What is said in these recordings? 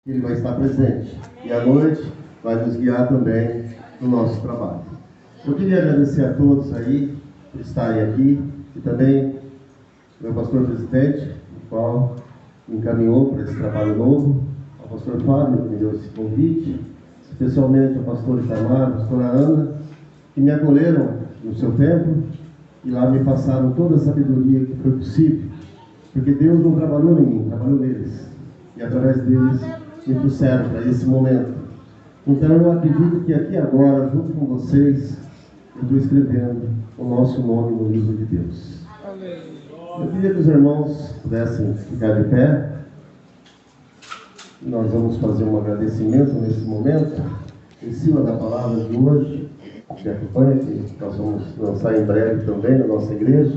Ele vai estar presente e à noite vai nos guiar também no nosso trabalho. Eu queria agradecer a todos aí por estarem aqui e também meu pastor presidente, o qual me encaminhou para esse trabalho novo, ao pastor Fábio, que me deu esse convite, especialmente ao pastor Itamar, a pastora Ana, que me acolheram no seu tempo e lá me passaram toda a sabedoria que foi possível, porque Deus não trabalhou em mim, trabalhou neles, e através deles me trouxeram para esse momento. Então eu acredito que aqui agora, junto com vocês, eu estou escrevendo o nosso nome no livro de Deus. Eu queria que os irmãos pudessem ficar de pé. Nós vamos fazer um agradecimento nesse momento, em cima da palavra de hoje, que acompanha, que nós vamos lançar em breve também na nossa igreja,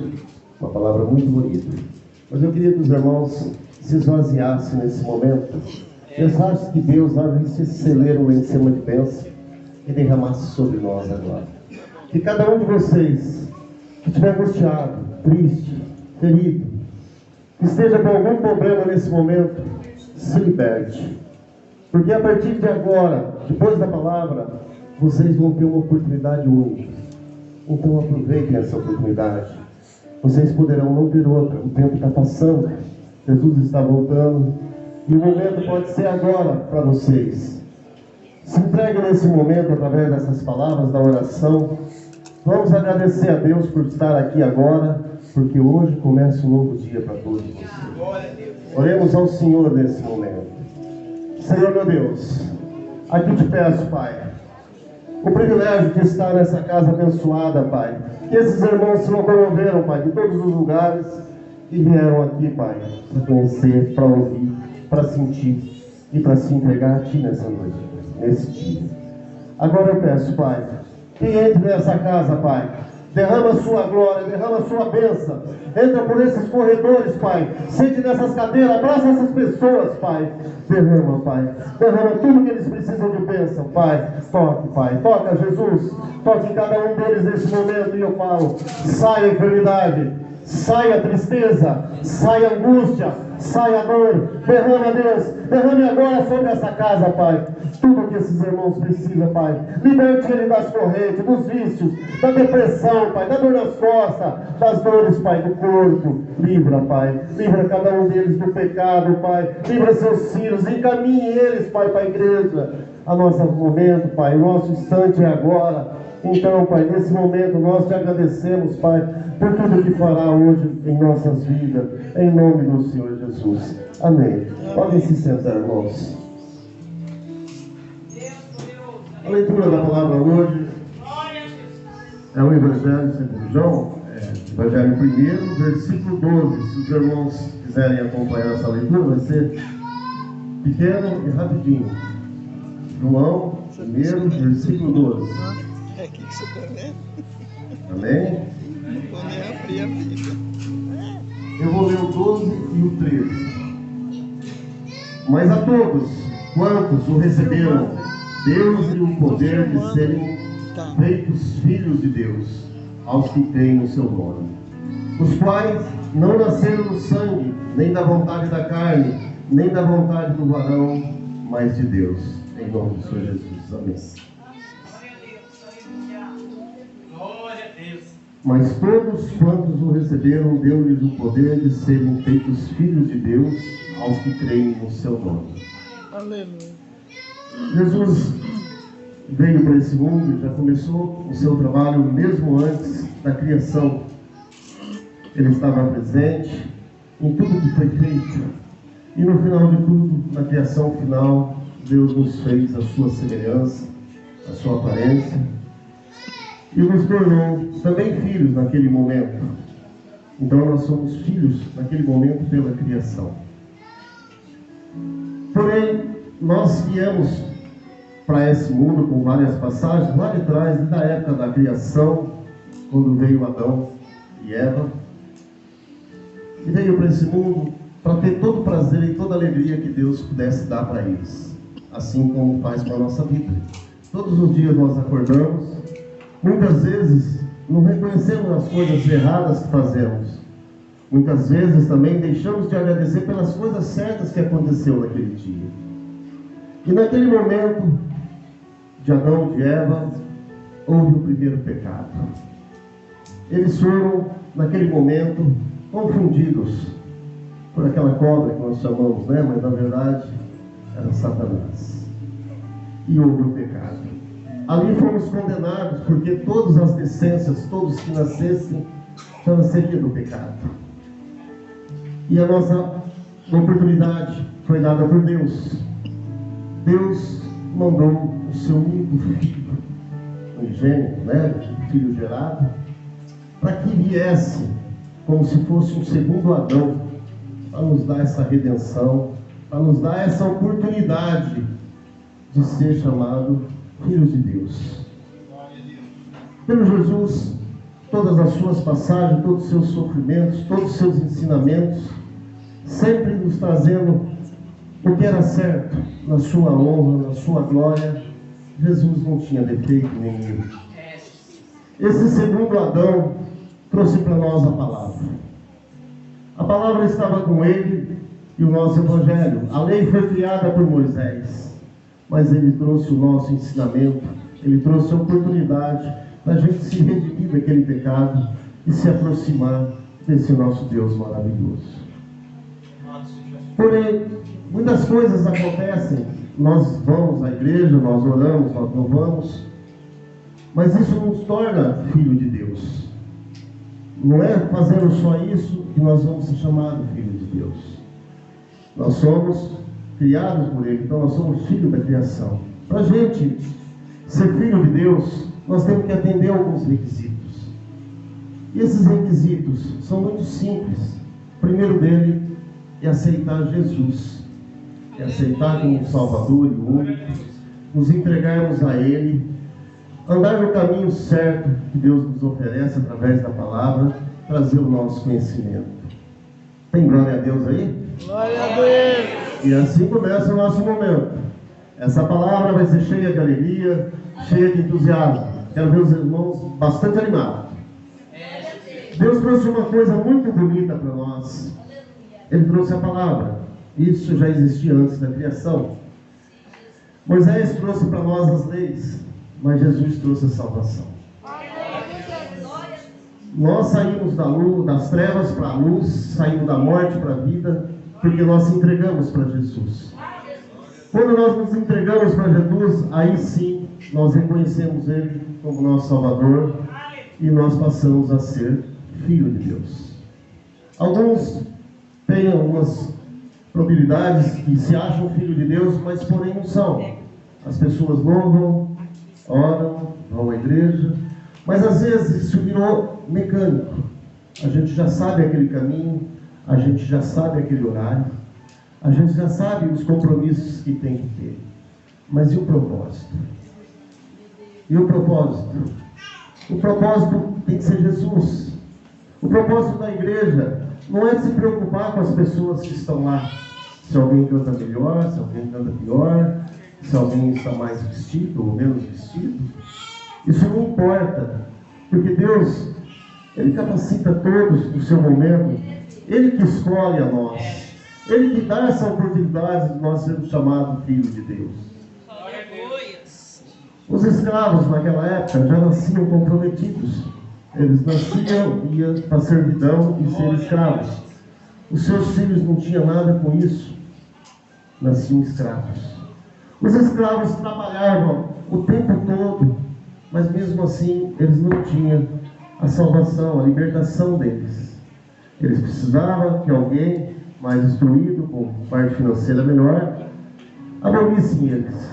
uma palavra muito bonita. Mas eu queria que os irmãos se esvaziassem nesse momento, pensassem que Deus abrisse esse celeiro lá em cima de bênção e derramasse sobre nós agora. Que cada um de vocês que estiver angustiado, triste, ferido, que esteja com algum problema nesse momento, se liberte. Porque a partir de agora, depois da palavra, vocês vão ter uma oportunidade única. Então aproveitem essa oportunidade. Vocês poderão não ter outra. O tempo está passando. Jesus está voltando. E o momento pode ser agora para vocês. Se entreguem nesse momento através dessas palavras da oração. Vamos agradecer a Deus por estar aqui agora, porque hoje começa um novo dia para todos vocês. Oremos ao Senhor nesse momento. Senhor meu Deus, aqui te peço, Pai, o privilégio de estar nessa casa abençoada, Pai. Que esses irmãos se locomoveram, Pai, de todos os lugares e vieram aqui, Pai, para conhecer, para ouvir, para sentir e para se entregar a Ti nessa noite, nesse dia. Agora eu peço, Pai, que entre nessa casa, Pai, derrama a sua glória, derrama a sua bênção, entra por esses corredores, Pai, sente nessas cadeiras, abraça essas pessoas, Pai, derrama, Pai, derrama tudo que eles precisam de bênção, Pai, Pai, toca, Jesus, toque em cada um deles nesse momento, e eu falo, saia a enfermidade, saia a tristeza, saia a angústia, saia a dor, derrama, Deus, derrame agora sobre essa casa, Pai, tudo que esses irmãos precisam, Pai, liberte ele das correntes, dos vícios, da depressão, Pai, da dor nas costas, das dores, Pai, do corpo, livra, Pai, livra cada um deles do pecado, Pai, livra seus filhos, encaminhe eles, Pai, para a igreja, a nosso momento, Pai, o nosso instante é agora. Então, Pai, nesse momento nós te agradecemos, Pai, por tudo que fará hoje em nossas vidas, em nome do Senhor Jesus. Amém. Podem se sentar, irmãos. A leitura da palavra hoje é o Evangelho de São João, Evangelho 1, versículo 12. Se os irmãos quiserem acompanhar essa leitura, vai ser pequeno e rapidinho. João 1, versículo 12. É aqui que você está vendo? Amém? Não vou nem abrir a Bíblia. Eu vou ler o 12 e o 13. Mas a todos quantos o receberam, Deus-lhe o poder de serem feitos filhos de Deus, aos que creem no seu nome, os quais não nasceram do sangue, nem da vontade da carne, nem da vontade do varão, mas de Deus. Em nome do Senhor Jesus. Amém. Mas todos quantos o receberam, deu-lhes o poder de serem feitos filhos de Deus, aos que creem no seu nome. Aleluia. Jesus veio para esse mundo e já começou o seu trabalho mesmo antes da criação. Ele estava presente em tudo que foi feito. E no final de tudo, na criação final, Deus nos fez a sua semelhança, a sua aparência, e nos tornou também filhos naquele momento. Então nós somos filhos naquele momento pela criação. Porém, nós viemos para esse mundo com várias passagens, lá de trás, da época da criação, quando veio Adão e Eva, e veio para esse mundo para ter todo o prazer e toda a alegria que Deus pudesse dar para eles, assim como faz com a nossa vida. Todos os dias nós acordamos, muitas vezes não reconhecemos as coisas erradas que fazemos. Muitas vezes também deixamos de agradecer pelas coisas certas que aconteceu naquele dia. E naquele momento de Adão e de Eva, houve o primeiro pecado. Eles foram, naquele momento, confundidos por aquela cobra que nós chamamos, né? Mas na verdade era Satanás. E houve o pecado. Ali fomos condenados, porque todas as descendências, todos que nascessem, já nasceriam do pecado. E a nossa oportunidade foi dada por Deus. Deus mandou o seu único filho, unigênito, né? Filho gerado, para que viesse como se fosse um segundo Adão, para nos dar essa redenção, para nos dar essa oportunidade de ser chamado filhos de Deus. Pelo Jesus, todas as suas passagens, todos os seus sofrimentos, todos os seus ensinamentos, sempre nos trazendo o que era certo, na sua honra, na sua glória. Jesus não tinha defeito nenhum. Esse segundo Adão trouxe para nós a palavra. A palavra estava com ele e o nosso evangelho. A lei foi criada por Moisés, mas ele trouxe o nosso ensinamento, ele trouxe a oportunidade da gente se redimir daquele pecado e se aproximar desse nosso Deus maravilhoso. Porém, muitas coisas acontecem. Nós vamos à igreja, nós oramos, nós louvamos, mas isso nos torna filho de Deus. Não é fazendo só isso que nós vamos ser chamados filho de Deus. Nós somos criados por Ele, então nós somos filhos da criação. Para a gente ser filho de Deus, nós temos que atender a alguns requisitos. E esses requisitos são muito simples. O primeiro dele é aceitar Jesus, é aceitar como um Salvador e único, nos entregarmos a Ele, andar no caminho certo que Deus nos oferece através da palavra, trazer o nosso conhecimento. Tem glória a Deus aí? Glória a Deus! E assim começa o nosso momento. Essa palavra vai ser cheia de alegria, cheia de entusiasmo. Quero ver os irmãos bastante animados. Deus trouxe uma coisa muito bonita para nós. Ele trouxe a palavra. Isso já existia antes da criação. Moisés trouxe para nós as leis, mas Jesus trouxe a salvação. Nós saímos da luz, das trevas para a luz, saímos da morte para a vida, porque nós se entregamos para Jesus. Quando nós nos entregamos para Jesus, aí sim nós reconhecemos Ele como nosso Salvador e nós passamos a ser filho de Deus. Alguns têm algumas probabilidades que se acham filho de Deus, mas porém não são. As pessoas louvam, oram, vão à igreja, mas às vezes isso virou mecânico. A gente já sabe aquele caminho, a gente já sabe aquele horário, a gente já sabe os compromissos que tem que ter. Mas e o propósito? E o propósito? O propósito tem que ser Jesus. O propósito da igreja não é se preocupar com as pessoas que estão lá. Se alguém canta melhor, se alguém canta pior, se alguém está mais vestido ou menos vestido. Isso não importa, porque Deus, Ele capacita todos no seu momento. Ele que escolhe a nós. Ele que dá essa oportunidade de nós sermos chamados filhos de Deus. Os escravos naquela época já nasciam comprometidos. Eles nasciam e iam para a servidão e ser escravos. Os seus filhos não tinham nada com isso. Nasciam escravos. Os escravos trabalhavam o tempo todo, mas mesmo assim eles não tinham a salvação, a libertação deles. Eles precisavam que alguém mais instruído, com parte financeira melhor, abolisse eles,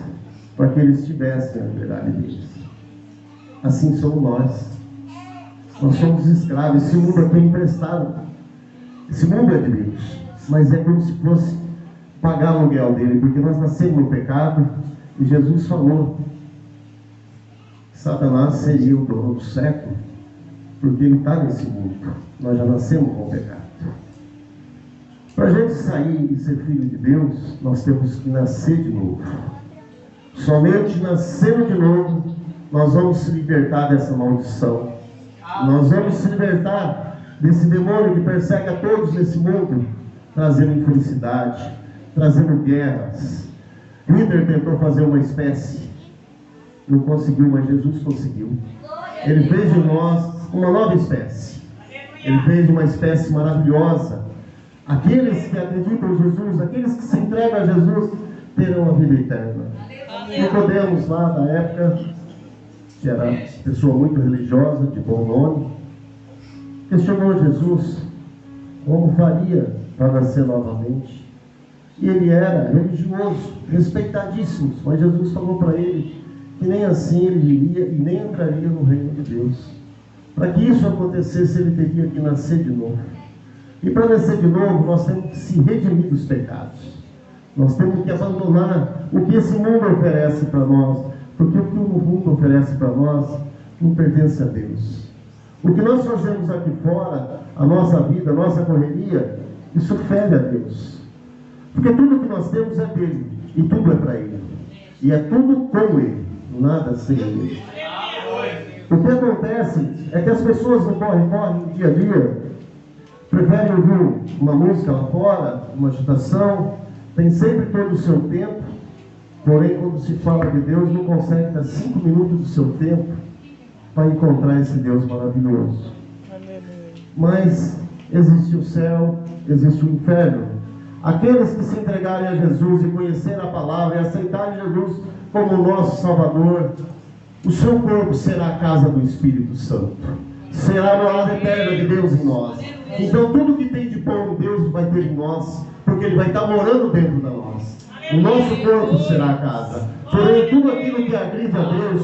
para que eles tivessem a liberdade deles. Assim somos nós. Nós somos escravos. Esse mundo aqui é emprestado. Esse mundo é de Deus, mas é como se fosse pagar o aluguel dele, porque nós nascemos no pecado e Jesus falou que Satanás seria o dono do século, porque ele está nesse mundo. Nós já nascemos com o pecado. Para a gente sair e ser filho de Deus, nós temos que nascer de novo. Somente nascendo de novo, nós vamos se libertar dessa maldição. Nós vamos se libertar desse demônio que persegue a todos nesse mundo, trazendo infelicidade, trazendo guerras, Hitler tentou fazer uma espécie, não conseguiu, mas Jesus conseguiu. Ele fez de nós uma nova espécie. Ele fez uma espécie maravilhosa. Aqueles que acreditam em Jesus, aqueles que se entregam a Jesus, terão a vida eterna. Nicodemos, lá da época, que era pessoa muito religiosa, de bom nome, questionou Jesus como faria para nascer novamente. E ele era religioso, respeitadíssimo, mas Jesus falou para ele que nem assim ele iria e nem entraria no reino de Deus. Para que isso acontecesse, ele teria que nascer de novo. E para nascer de novo, nós temos que se redimir dos pecados. Nós temos que abandonar o que esse mundo oferece para nós, porque o que o mundo oferece para nós não pertence a Deus. O que nós fazemos aqui fora, a nossa vida, a nossa correria, isso fere a Deus. Porque tudo que nós temos é dele, e tudo é para ele. E é tudo com ele, nada sem ele. O que acontece é que as pessoas não correm no dia a dia, preferem ouvir uma música lá fora, uma agitação, tem sempre todo o seu tempo, porém quando se fala de Deus, não consegue dar 5 minutos do seu tempo para encontrar esse Deus maravilhoso. Mas existe o céu, existe o inferno. Aqueles que se entregarem a Jesus e conhecerem a palavra e aceitarem Jesus como nosso Salvador, o seu corpo será a casa do Espírito Santo, será a morada eterna de Deus em nós. Então tudo que tem de bom Deus vai ter em nós, porque Ele vai estar morando dentro de nós. O nosso corpo será a casa, porém tudo aquilo que agride a Deus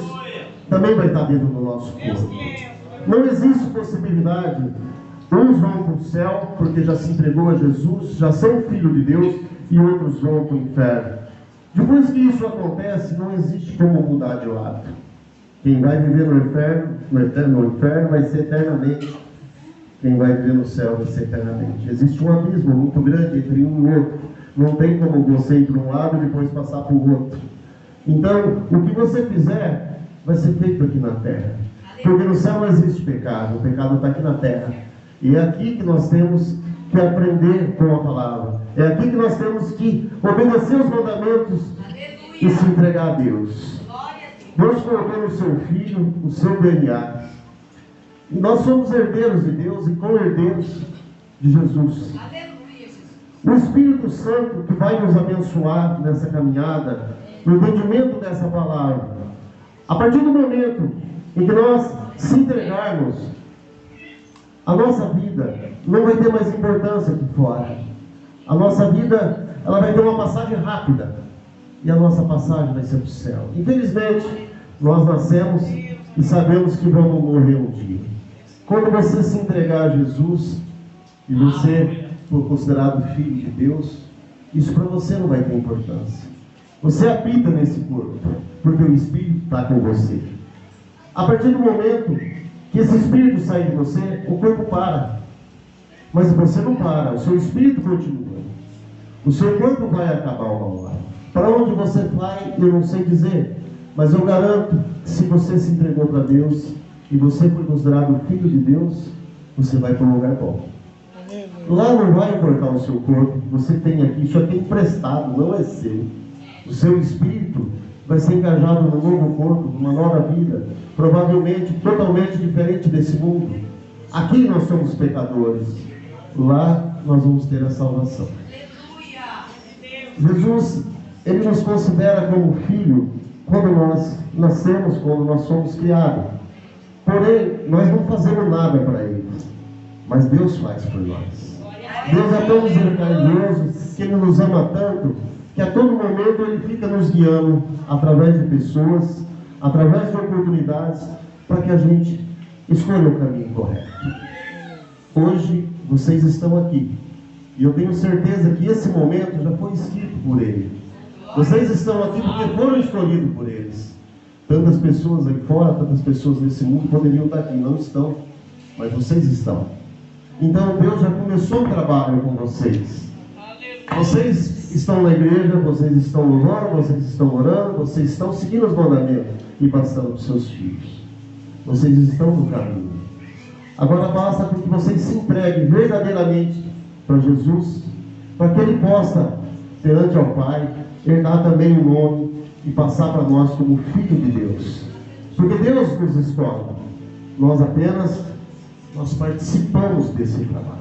também vai estar dentro do nosso corpo. Não existe possibilidade. Uns vão para o céu porque já se entregou a Jesus, já são filhos de Deus, e outros vão para o inferno. Depois que isso acontece, não existe como mudar de lado. Quem vai viver no inferno vai ser eternamente. Quem vai viver no céu vai ser eternamente. Existe um abismo muito grande entre um e outro. Não tem como você ir para um lado e depois passar para o outro. Então, o que você fizer vai ser feito aqui na terra. Porque no céu não existe pecado, o pecado está aqui na terra. E é aqui que nós temos que aprender com a palavra. É aqui que nós temos que obedecer os mandamentos e se entregar a Deus. Deus colocou no seu Filho o seu DNA. E nós somos herdeiros de Deus e co-herdeiros de Jesus. O Espírito Santo que vai nos abençoar nessa caminhada, no entendimento dessa palavra. A partir do momento em que nós se entregarmos, a nossa vida não vai ter mais importância aqui fora. A nossa vida, ela vai ter uma passagem rápida. E a nossa passagem vai ser para o céu. Infelizmente, nós nascemos e sabemos que vamos morrer um dia. Quando você se entregar a Jesus, e você for considerado filho de Deus, isso para você não vai ter importância. Você habita nesse corpo, porque o Espírito está com você. A partir do momento que esse Espírito sair de você, o corpo para. Mas você não para, o seu Espírito continua. O seu corpo vai acabar uma hora. Para onde você vai, eu não sei dizer. Mas eu garanto que se você se entregou para Deus e você foi considerado filho de Deus, você vai para um lugar bom. Lá não vai importar o seu corpo que você tem aqui, isso aqui é emprestado, não é seu. O seu espírito vai ser engajado num novo corpo, numa nova vida, provavelmente totalmente diferente desse mundo. Aqui nós somos pecadores, lá nós vamos ter a salvação. Jesus, Ele nos considera como filho quando nós nascemos, quando nós somos criados. Porém, nós não fazemos nada para Ele, mas Deus faz por nós. Deus é tão misericordioso, que Ele nos ama tanto, que a todo momento Ele fica nos guiando através de pessoas, através de oportunidades, para que a gente escolha o caminho correto. Hoje vocês estão aqui, e eu tenho certeza que esse momento já foi escrito por Ele. Vocês estão aqui porque foram escolhidos por eles. Tantas pessoas aí fora, tantas pessoas nesse mundo poderiam estar aqui, não estão, mas vocês estão. Então Deus já começou o trabalho com vocês. Vocês estão na igreja, vocês estão louvando, vocês estão orando, vocês estão seguindo os mandamentos e passando para os seus filhos. Vocês estão no caminho. Agora basta que vocês se entreguem verdadeiramente para Jesus, para que Ele possa, perante ao Pai, herdar também o nome e passar para nós como filho de Deus. Porque Deus nos escolhe. Nós participamos desse trabalho.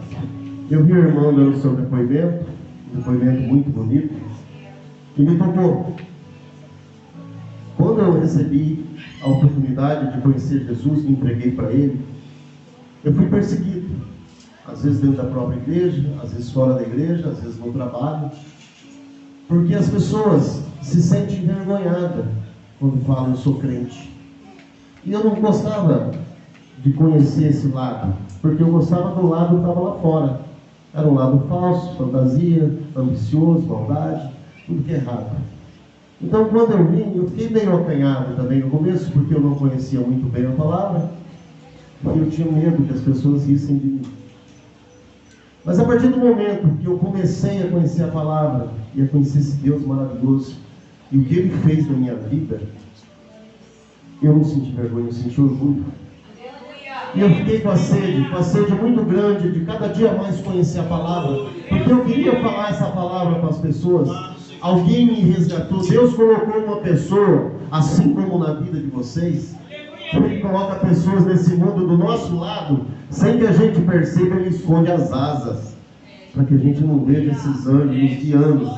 Eu vi o irmão dando seu depoimento, um depoimento muito bonito, e me tocou. Quando eu recebi a oportunidade de conhecer Jesus, me entreguei para Ele, eu fui perseguido. Às vezes dentro da própria igreja, às vezes fora da igreja, às vezes no trabalho. Porque as pessoas se sentem envergonhadas quando falam eu sou crente. E eu não gostava de conhecer esse lado, porque eu gostava do lado que estava lá fora. Era um lado falso, fantasia, ambicioso, maldade, tudo que é errado. Então quando eu vim, eu fiquei meio acanhado também no começo, porque eu não conhecia muito bem a palavra, e eu tinha medo que as pessoas rissem de mim. Mas a partir do momento que eu comecei a conhecer a palavra, e a conhecer esse Deus maravilhoso, e o que Ele fez na minha vida, eu não senti vergonha, eu senti orgulho. E eu fiquei com a sede muito grande de cada dia mais conhecer a palavra, porque eu queria falar essa palavra para as pessoas. Alguém me resgatou, Deus colocou uma pessoa, assim como na vida de vocês, Ele coloca pessoas nesse mundo do nosso lado, sem que a gente perceba, Ele esconde as asas, para que a gente não veja esses anjos nos guiando.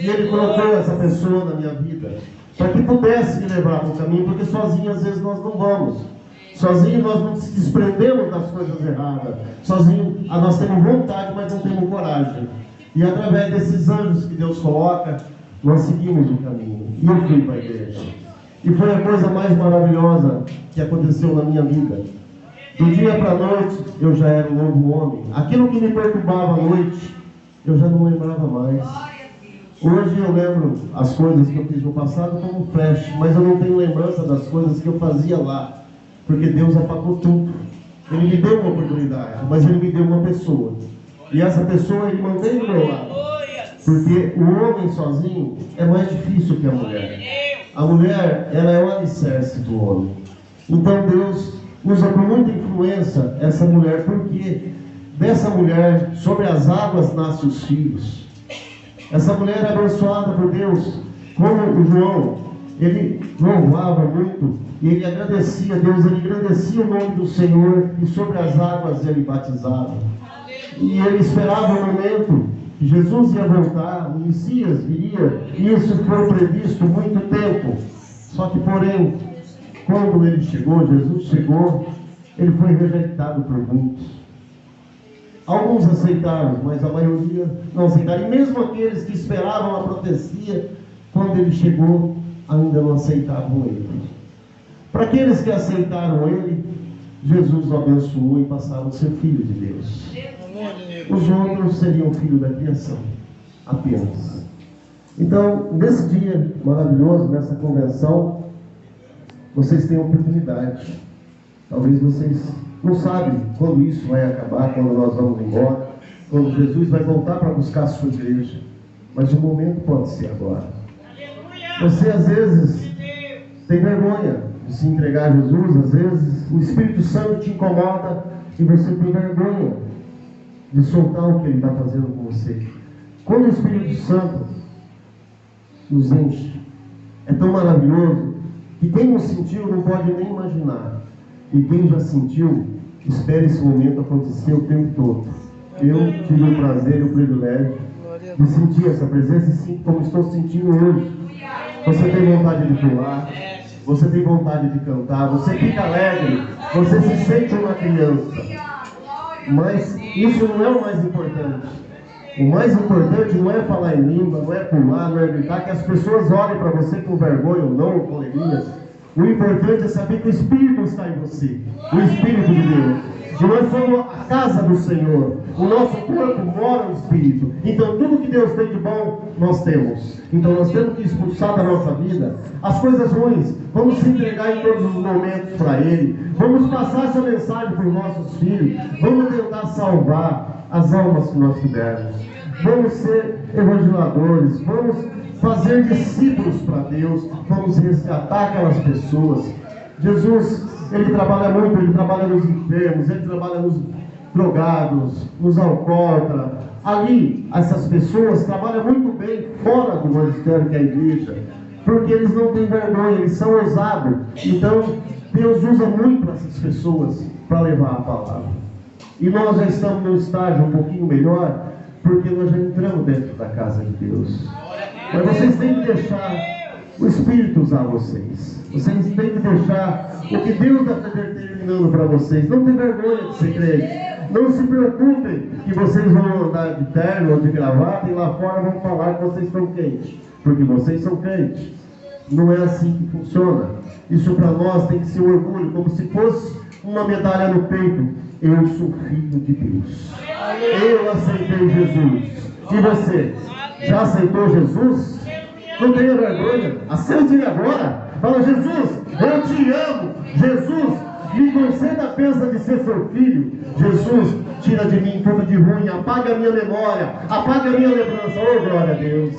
E Ele colocou essa pessoa na minha vida, para que pudesse me levar para o caminho, porque sozinho às vezes nós não vamos. Sozinho nós não se desprendemos das coisas erradas. Sozinho nós temos vontade, mas não temos coragem. E através desses anjos que Deus coloca, nós seguimos o caminho. E eu fui para a igreja. E foi a coisa mais maravilhosa que aconteceu na minha vida. Do dia para a noite, eu já era um novo homem. Aquilo que me perturbava à noite, eu já não lembrava mais. Hoje eu lembro as coisas que eu fiz no passado como flash, mas eu não tenho lembrança das coisas que eu fazia lá. Porque Deus apagou tudo. Ele me deu uma oportunidade, mas Ele me deu uma pessoa. E essa pessoa Ele mantém do meu lado. Porque o homem sozinho é mais difícil que a mulher. A mulher, ela é o alicerce do homem. Então Deus usa com muita influência essa mulher, porque dessa mulher, sobre as águas, nascem os filhos. Essa mulher é abençoada por Deus, como o João, ele louvava muito, e ele agradecia a Deus, ele agradecia o nome do Senhor, e sobre as águas ele batizava. E ele esperava o momento que Jesus ia voltar, o Messias viria, e isso foi previsto muito tempo. Só que, porém, quando ele chegou, Jesus chegou, ele foi rejeitado por muitos. Alguns aceitaram, mas a maioria não aceitaram. E mesmo aqueles que esperavam a profecia, quando ele chegou, ainda não aceitavam ele. Para aqueles que aceitaram ele, Jesus o abençoou e passaram a ser filho de Deus. Os outros seriam filhos da criação, apenas. Então, nesse dia maravilhoso, nessa convenção, vocês têm a oportunidade. Talvez vocês não sabem quando isso vai acabar, quando nós vamos embora, quando Jesus vai voltar para buscar a sua igreja. Mas o momento pode ser agora. Você às vezes tem vergonha de se entregar a Jesus, às vezes o Espírito Santo te incomoda e você tem vergonha de soltar o que Ele está fazendo com você. Quando o Espírito Santo nos enche, é tão maravilhoso que quem não sentiu não pode nem imaginar. E quem já sentiu, espere esse momento acontecer o tempo todo. Eu tive o prazer e o privilégio de sentir essa presença e sinto como estou sentindo hoje. Você tem vontade de pular, você tem vontade de cantar, você fica alegre, você se sente uma criança. Mas isso não é o mais importante. O mais importante não é falar em língua, não é pular, não é gritar, que as pessoas olhem para você com vergonha ou não, com alegria. O importante é saber que o Espírito está em você, o Espírito de Deus. E nós somos a casa do Senhor. O nosso corpo mora o Espírito. Então tudo que Deus tem de bom, nós temos. Então nós temos que expulsar da nossa vida as coisas ruins. Vamos se entregar em todos os momentos para Ele. Vamos passar essa mensagem para os nossos filhos. Vamos tentar salvar as almas que nós tivermos. Vamos ser evangelistas. Vamos fazer discípulos para Deus. Vamos resgatar aquelas pessoas. Jesus, Ele trabalha muito, Ele trabalha nos enfermos, Ele trabalha nos drogados, nos alcoólatras, ali, essas pessoas trabalham muito bem fora do magistério que é a igreja, porque eles não têm vergonha, eles são ousados. Então, Deus usa muito essas pessoas para levar a palavra. E nós já estamos num estágio um pouquinho melhor, porque nós já entramos dentro da casa de Deus. Mas vocês têm que deixar o Espírito usar vocês. Vocês têm que deixar o que Deus está determinando para vocês. Não tem vergonha de ser crente. Não se preocupem que vocês vão andar de terno ou de gravata e lá fora vão falar que vocês estão crentes, porque vocês são crentes. Não é assim que funciona. Isso para nós tem que ser um orgulho, como se fosse uma medalha no peito. Eu sou filho de Deus. Eu aceitei Jesus. E você? Já aceitou Jesus? Não tenha vergonha. Aceite ele agora. Fala: Jesus, eu te amo. Jesus, me conceda a bênção de ser seu filho. Jesus, tira de mim tudo de ruim. Apaga a minha memória. Apaga a minha lembrança. Oh, glória a Deus.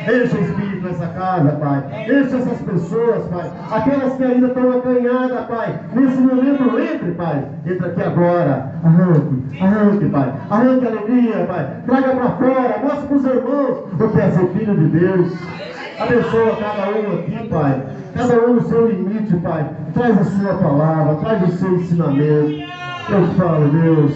Enche o Espírito nessa casa, Pai. Enche essas pessoas, Pai. Aquelas que ainda estão acanhadas, Pai. Nesse momento, entre, Pai. Entra aqui agora. Arranque, Pai. Arranque a alegria, Pai. Traga para fora. Mostre para os irmãos o que é ser filho de Deus. Abençoa cada um aqui, Pai. Cada um no seu limite, Pai. Traz a sua palavra. Traz o seu ensinamento. Eu falo, Deus,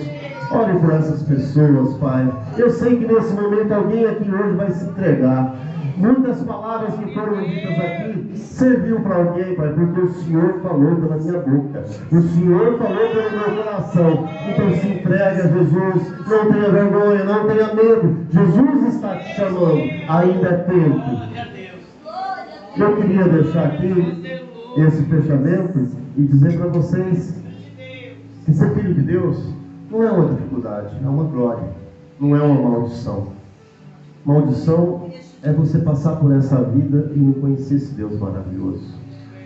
olhe por essas pessoas, Pai. Eu sei que nesse momento alguém aqui hoje vai se entregar. Muitas palavras que foram ditas aqui serviu para alguém, Pai, porque o Senhor falou pela minha boca. O Senhor falou pelo meu coração. Então se entregue a Jesus. Não tenha vergonha, não tenha medo. Jesus está te chamando. Ainda é tempo. Eu queria deixar aqui esse fechamento e dizer para vocês que ser filho de Deus não é uma dificuldade, é uma glória. Não é uma maldição. Maldição é você passar por essa vida e não conhecer esse Deus maravilhoso.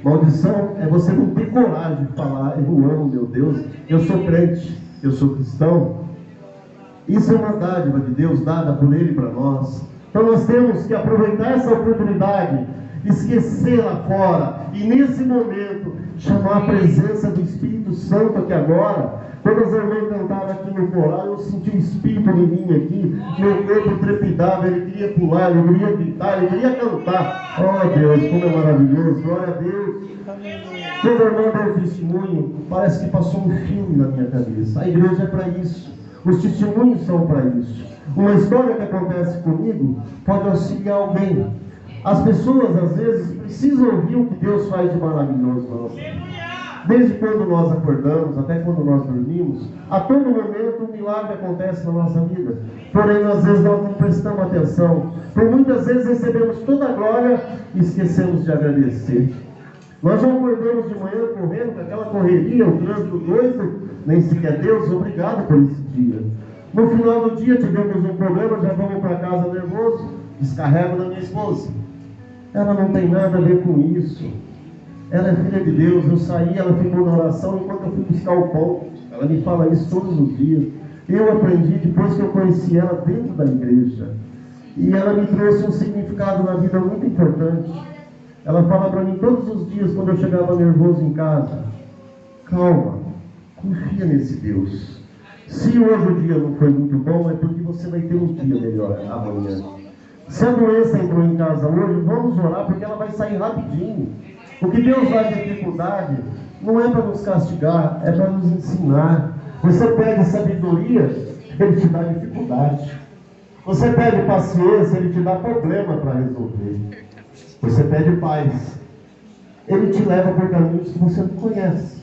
Maldição é você não ter coragem de falar: eu amo meu Deus, eu sou crente, eu sou cristão. Isso é uma dádiva de Deus dada por Ele para nós. Então nós temos que aproveitar essa oportunidade, esquecer lá fora e nesse momento chamar a presença do Espírito Santo aqui agora. Quando as irmãs cantaram aqui no coral, eu senti o Espírito em mim aqui, meu corpo trepidava, ele queria pular, ele queria gritar, ele queria cantar. Oh Deus, como é maravilhoso, glória a Deus. Toda irmã deu testemunho, parece que passou um filme na minha cabeça. A igreja é para isso, os testemunhos são para isso. Uma história que acontece comigo pode auxiliar alguém. As pessoas às vezes precisam ouvir o que Deus faz de maravilhoso na nossa vida. Desde quando nós acordamos até quando nós dormimos, a todo momento um milagre acontece na nossa vida. Porém, às vezes nós não prestamos atenção. Por muitas vezes recebemos toda a glória e esquecemos de agradecer. Nós já acordamos de manhã correndo, com aquela correria, o trânsito doido, nem sequer Deus, obrigado por esse dia. No final do dia tivemos um problema, já vamos para casa nervoso, descarrego na minha esposa. Ela não tem nada a ver com isso. Ela é filha de Deus. Eu saí, ela ficou na oração enquanto eu fui buscar o pão. Ela me fala isso todos os dias. Eu aprendi depois que eu conheci ela dentro da igreja. E ela me trouxe um significado na vida muito importante. Ela fala para mim todos os dias quando eu chegava nervoso em casa: calma, confia nesse Deus. Se hoje o dia não foi muito bom, é porque você vai ter um dia melhor amanhã. Se a doença entrou em casa hoje, vamos orar, porque ela vai sair rapidinho. O que Deus dá de dificuldade não é para nos castigar, é para nos ensinar. Você pede sabedoria, Ele te dá dificuldade. Você pede paciência, Ele te dá problema para resolver. Você pede paz, Ele te leva por caminhos que você não conhece.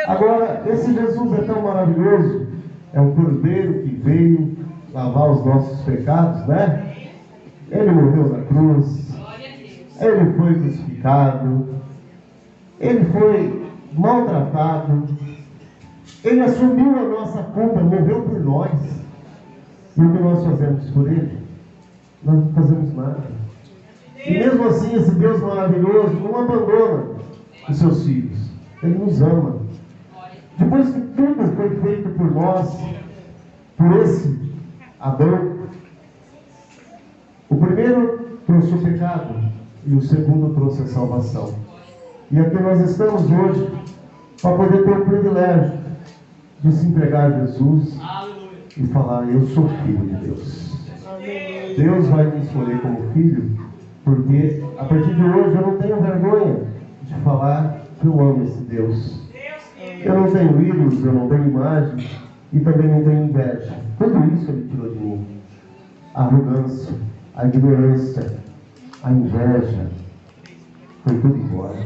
Agora, esse Jesus é tão maravilhoso. É um cordeiro que veio lavar os nossos pecados, né? Ele morreu na cruz. Ele foi crucificado, ele foi maltratado, ele assumiu a nossa culpa, morreu por nós. E o que nós fazemos por ele? Nós não fazemos nada. E mesmo assim, esse Deus maravilhoso não abandona os seus filhos. Ele nos ama. Depois que tudo foi feito por nós, por esse Adão, o primeiro trouxe o pecado e o segundo trouxe a salvação. E aqui nós estamos hoje para poder ter o privilégio de se entregar a Jesus, e falar: eu sou filho de Deus. Aleluia. Deus vai me escolher como filho, porque a partir de hoje eu não tenho vergonha de falar que eu amo esse Deus. Eu não tenho ídolos, eu não tenho imagens e também não tenho inveja. Tudo isso Ele tirou de mim. A arrogância, a ignorância, a inveja, foi tudo embora.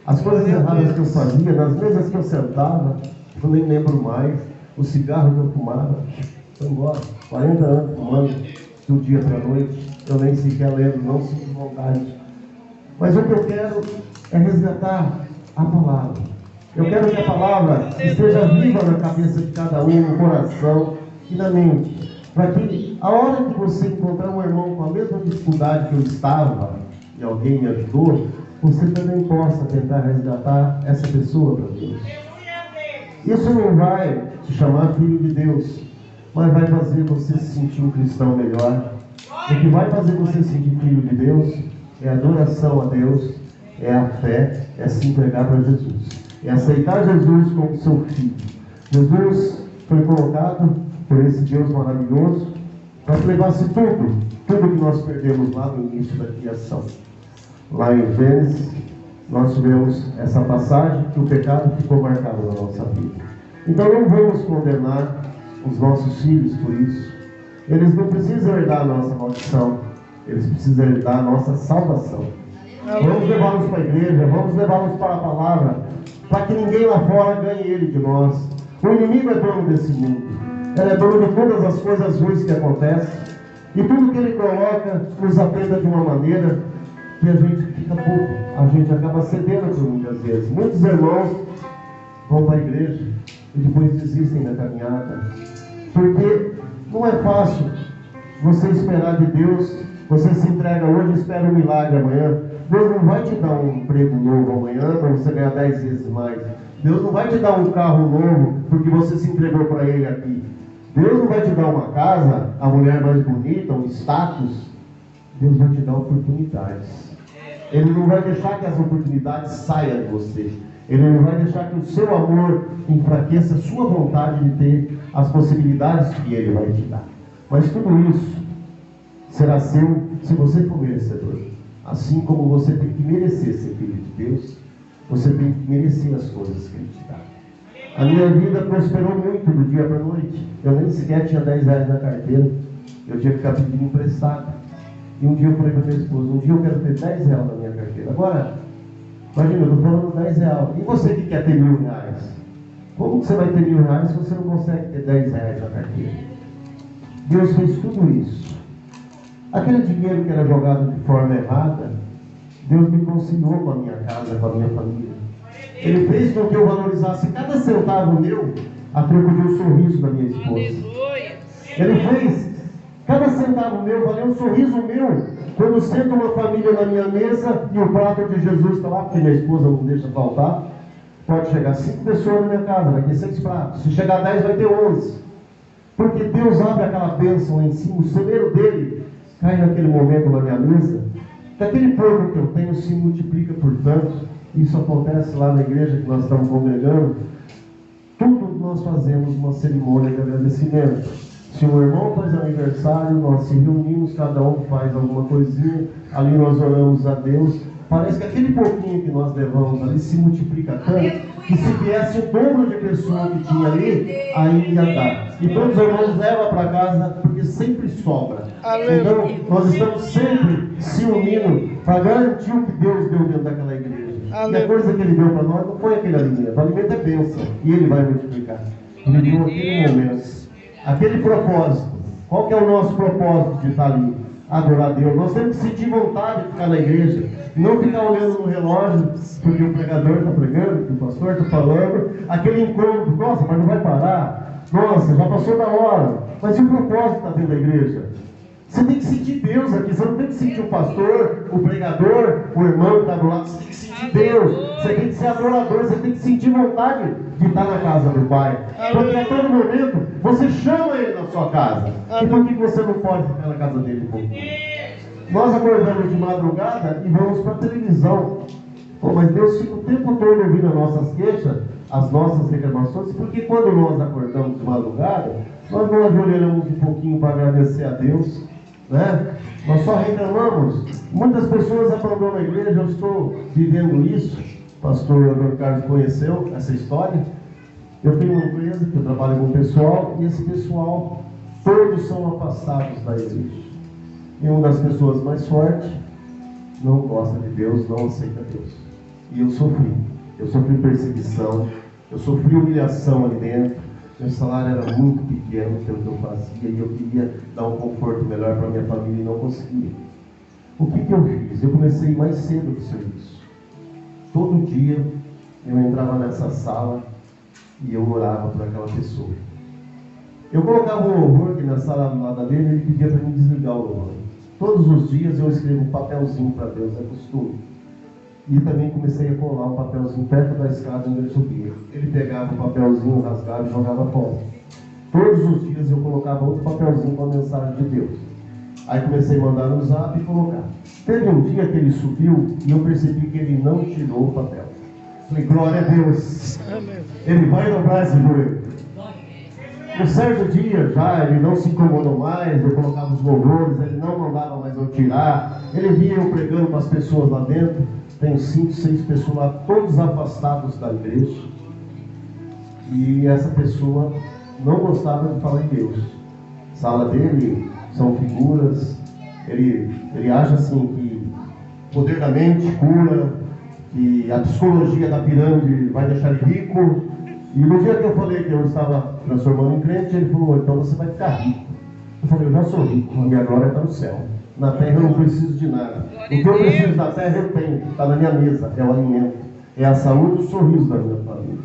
As coisas erradas que eu fazia, nas mesas que eu sentava, eu nem lembro mais. O cigarro que eu fumava, foi embora. 40 anos fumando, do dia para a noite, eu nem sequer lembro, não sinto vontade. Mas o que eu quero é resgatar a palavra. Eu quero que a palavra esteja viva na cabeça de cada um, no coração e na mente. Para que a hora que você encontrar um irmão com a mesma dificuldade que eu estava, e alguém me ajudou, você também possa tentar resgatar essa pessoa para Deus. Isso não vai te chamar filho de Deus, mas vai fazer você se sentir um cristão melhor. O que vai fazer você se sentir filho de Deus é a adoração a Deus, é a fé, é se entregar para Jesus, é aceitar Jesus como seu filho. Jesus foi colocado por esse Deus maravilhoso para que levasse tudo que nós perdemos lá no início da criação. Lá em Gênesis, nós tivemos essa passagem que o pecado ficou marcado na nossa vida. Então não vamos condenar os nossos filhos por isso. Eles não precisam herdar a nossa maldição, eles precisam herdar a nossa salvação. Vamos levá-los para a igreja, vamos levá-los para a palavra, para que ninguém lá fora ganhe ele de nós. O inimigo é dono desse mundo, ele é dono de todas as coisas ruins que acontecem, e tudo que ele coloca nos atenda de uma maneira que a gente fica pouco, a gente acaba cedendo por muitas vezes. Muitos irmãos vão para a igreja e depois desistem da caminhada, porque não é fácil você esperar de Deus. Você se entrega hoje e espera um milagre amanhã. Deus não vai te dar um emprego novo amanhã para você ganhar 10 vezes mais. Deus não vai te dar um carro novo porque você se entregou para Ele aqui. Deus não vai te dar uma casa, a mulher mais bonita, um status. Deus vai te dar oportunidades. Ele não vai deixar que as oportunidades saiam de você. Ele não vai deixar que o seu amor enfraqueça a sua vontade de ter as possibilidades que Ele vai te dar. Mas tudo isso será seu se você for merecedor. Assim como você tem que merecer ser filho de Deus, você tem que merecer as coisas que Ele te dá. A minha vida prosperou muito do dia para a noite. Eu nem sequer tinha 10 reais na carteira. Eu tinha que ficar pedindo emprestado. E um dia eu falei para minha esposa: um dia eu quero ter 10 reais na minha carteira. Agora, imagina, eu estou falando 10 reais. E você que quer ter R$1.000? Como que você vai ter R$1.000 se você não consegue ter 10 reais na carteira? Deus fez tudo isso. Aquele dinheiro que era jogado de forma errada, Deus me conciliou com a minha casa, com a minha família. Ele fez com que eu valorizasse cada centavo meu a troco de um sorriso da minha esposa. Ele fez cada centavo meu valer um sorriso meu quando senta uma família na minha mesa e o prato de Jesus está lá, porque minha esposa não deixa faltar. Pode chegar 5 pessoas na minha casa, vai ter 6 pratos. Se chegar 10, vai ter 11. Porque Deus abre aquela bênção lá em cima, o celeiro dele cai naquele momento na minha mesa. Daquele pouco que eu tenho se multiplica por tanto. Isso acontece lá na igreja que nós estamos congregando. Tudo nós fazemos uma cerimônia de agradecimento. Se um irmão faz aniversário, nós se reunimos, cada um faz alguma coisinha, ali nós oramos a Deus. Parece que aquele pouquinho que nós levamos ali se multiplica tanto, que se viesse o dobro de pessoa que tinha ali, aí ia dar. E todos os irmãos levam para casa, porque sempre sobra. Então, nós estamos sempre se unindo para garantir o que Deus deu dentro daquela igreja. E a coisa que Ele deu para nós não foi aquele alimento. O alimento é bênção, e Ele vai multiplicar. Ele deu aquele momento, aquele propósito. Qual que é o nosso propósito de estar ali? Adorar a Deus. Nós temos que sentir vontade de ficar na igreja, não ficar olhando no relógio porque o pregador está pregando, porque o pastor está falando, aquele incômodo: nossa, mas não vai parar, nossa, já passou da hora. Mas e o propósito está dentro da igreja? Você tem que sentir Deus aqui, você não tem que sentir o pastor, o pregador, o irmão que está do lado. Você tem que sentir Deus, você tem que ser adorador, você tem que sentir vontade de estar na casa do Pai, porque a todo momento você chama Ele na sua casa. E por que você não pode ficar na casa dele um pouquinho? Nós acordamos de madrugada e vamos para a televisão. Mas Deus fica o tempo todo ouvindo as nossas queixas, as nossas reclamações, porque quando nós acordamos de madrugada, Nós não ajoelhamos um pouquinho para agradecer a Deus, né? Nós só reclamamos. Muitas pessoas abandonam a igreja. Eu estou vivendo isso. O pastor Antônio Carlos conheceu essa história. Eu tenho uma empresa que eu trabalho com o pessoal, e esse pessoal, todos são afastados da igreja. E uma das pessoas mais fortes não gosta de Deus, não aceita Deus. E eu sofri perseguição, eu sofri humilhação ali dentro. Meu salário era muito pequeno pelo que eu fazia, e eu queria dar um conforto melhor para minha família e não conseguia. O que eu fiz? Eu comecei mais cedo o serviço. Todo dia eu entrava nessa sala e eu orava por aquela pessoa. Eu colocava um louvor que na sala do lado dele, ele pedia para mim desligar o louvor. Todos os dias eu escrevo um papelzinho para Deus, é costume. E também comecei a colar um papelzinho perto da escada onde ele subia. Ele pegava o papelzinho, rasgava e jogava fora. Todos os dias eu colocava outro papelzinho com a mensagem de Deus. Aí comecei a mandar no zap e colocar. Teve um dia que ele subiu e eu percebi que ele não tirou o papel. Falei, glória a Deus. Ele vai dobrar esse joelho. Um certo dia já, ele não se incomodou mais, eu colocava os louvores, ele não mandava mais eu tirar. Ele via eu pregando para as pessoas lá dentro. Tem 5, 6 pessoas lá, todos afastados da igreja. E essa pessoa não gostava de falar em Deus. A sala dele são figuras. Ele acha assim que o poder da mente cura, que a psicologia da pirâmide vai deixar ele rico. E no dia que eu falei que eu estava transformando em crente, ele falou, então você vai ficar rico. Eu falei, eu já sou rico, a minha glória está no céu. Na terra eu não preciso de nada. O que eu preciso da terra eu tenho, está na minha mesa, é o alimento, é a saúde e o sorriso da minha família.